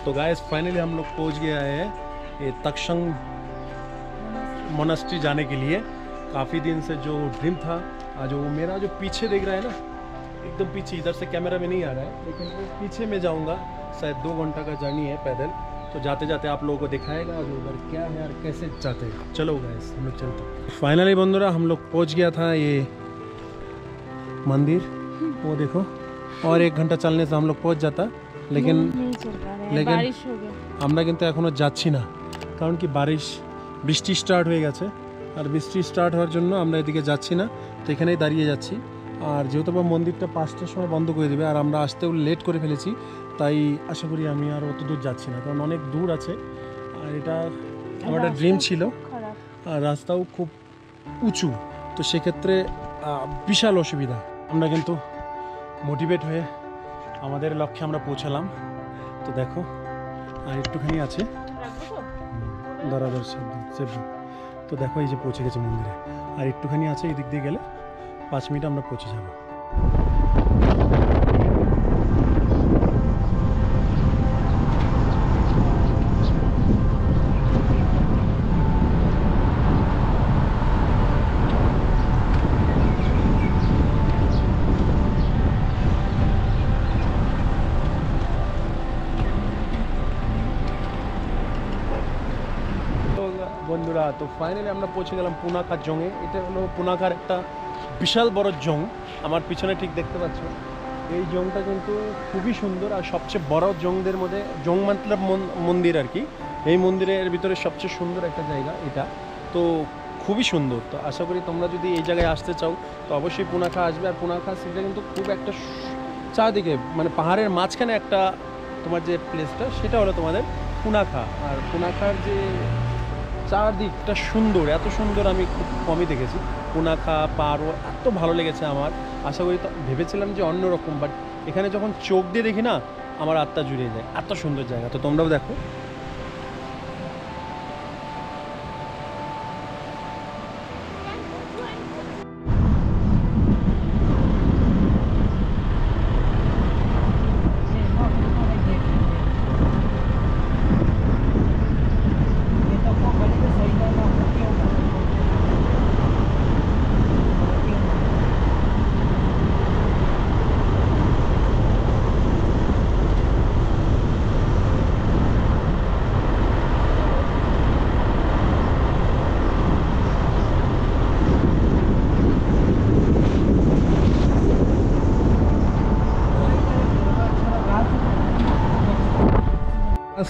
तो guys finally हम लोग पहुंच गए हैं ये तक्षंग मोनास्ट्री जाने के लिए। काफ़ी दिन से जो ड्रीम था, आज वो मेरा जो पीछे देख रहा है ना, एकदम पीछे, इधर से कैमरा में नहीं आ रहा है लेकिन वो पीछे में जाऊंगा। शायद 2 घंटा का जर्नी है पैदल, तो जाते जाते आप लोगों को दिखाएगा जो उधर क्या है और कैसे जाते हैं। चलो गाइस हम लोग चलते हैं। फाइनली बंधुरा हम लोग पहुंच गया था ये मंदिर, वो देखो, और 1 घंटा चलने से हम लोग पहुंच जाता, लेकिन আমরা কিন্তু এখনো যাচ্ছি না, কারণ কি বৃষ্টি স্টার্ট হয়ে গেছে। আর বৃষ্টি স্টার্ট হওয়ার জন্য আমরা এদিকে যাচ্ছি না, তো এখানেই দাঁড়িয়ে যাচ্ছি। আর যেহেতু মন্দিরটা 5টার সময় বন্ধ করে দেবে আর আমরা আসতেও লেট করে ফেলেছি, তাই আশা করি আমি আর অত দূর যাচ্ছি না, কারণ অনেক দূর আছে। আর এটা আমার একটা ড্রিম ছিল, আর রাস্তাও খুব উঁচু, তো সেক্ষেত্রে বিশাল অসুবিধা। আমরা কিন্তু মোটিভেট হয়ে আমাদের লক্ষ্যে আমরা পৌঁছালাম। তো দেখো আর একটুখানি আছে, দাঁড়াদার তো দেখো এই যে পৌঁছে গেছে মন্দিরে, আর একটুখানি আছে, এই দিক দিয়ে গেলে 5 মিনিট আমরা পৌঁছে যাব। বন্ধুরা, তো ফাইনালি আমরা পৌঁছে গেলাম পুনাখা জংয়ে। এটা হলো পুনাখার একটা বিশাল বড় জং, আমার পিছনে ঠিক দেখতে পাচ্ছ। এই জংটা কিন্তু খুবই সুন্দর, আর সবচেয়ে বড় জংদের মধ্যে, জং মতলব মন্দির আর কি, এই মন্দিরের ভিতরে সবচেয়ে সুন্দর একটা জায়গা এটা, তো খুবই সুন্দর। তো আশা করি তোমরা যদি এই জায়গায় আসতে চাও তো অবশ্যই পুনাখা আসবে। আর পুনাখা সেটা কিন্তু খুব একটা চারদিকে, মানে পাহাড়ের মাঝখানে একটা তোমার যে প্লেসটা, সেটা হলো তোমাদের পুনাখা। আর পুনাখার যে চারদিকটা সুন্দর, এত সুন্দর আমি খুব কমই দেখেছি। পুনাখা পাহাড়ও এত ভালো লেগেছে আমার। আশা করি, তো ভেবেছিলাম যে অন্যরকম, বাট এখানে যখন চোখ দিয়ে দেখি না, আমার আত্মা জুড়িয়ে যায়, এত সুন্দর জায়গা। তো তোমরাও দেখো।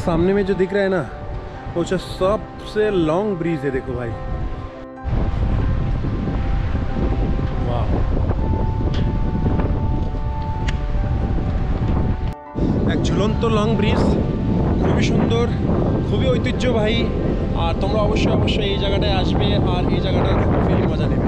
सामने में जो दिख रहा है ना, वो सबसे लॉन्ग ब्रिज है। देखो भाई, वाह, एक झुलন্ত লং ব্রিজ, খুবই সুন্দর, খুবই ঐতিহ্যবাহী। আর তোমরা অবশ্যই এই জায়গাটায় আসবে আর এই জায়গাটায় খুবই মজা নেবে।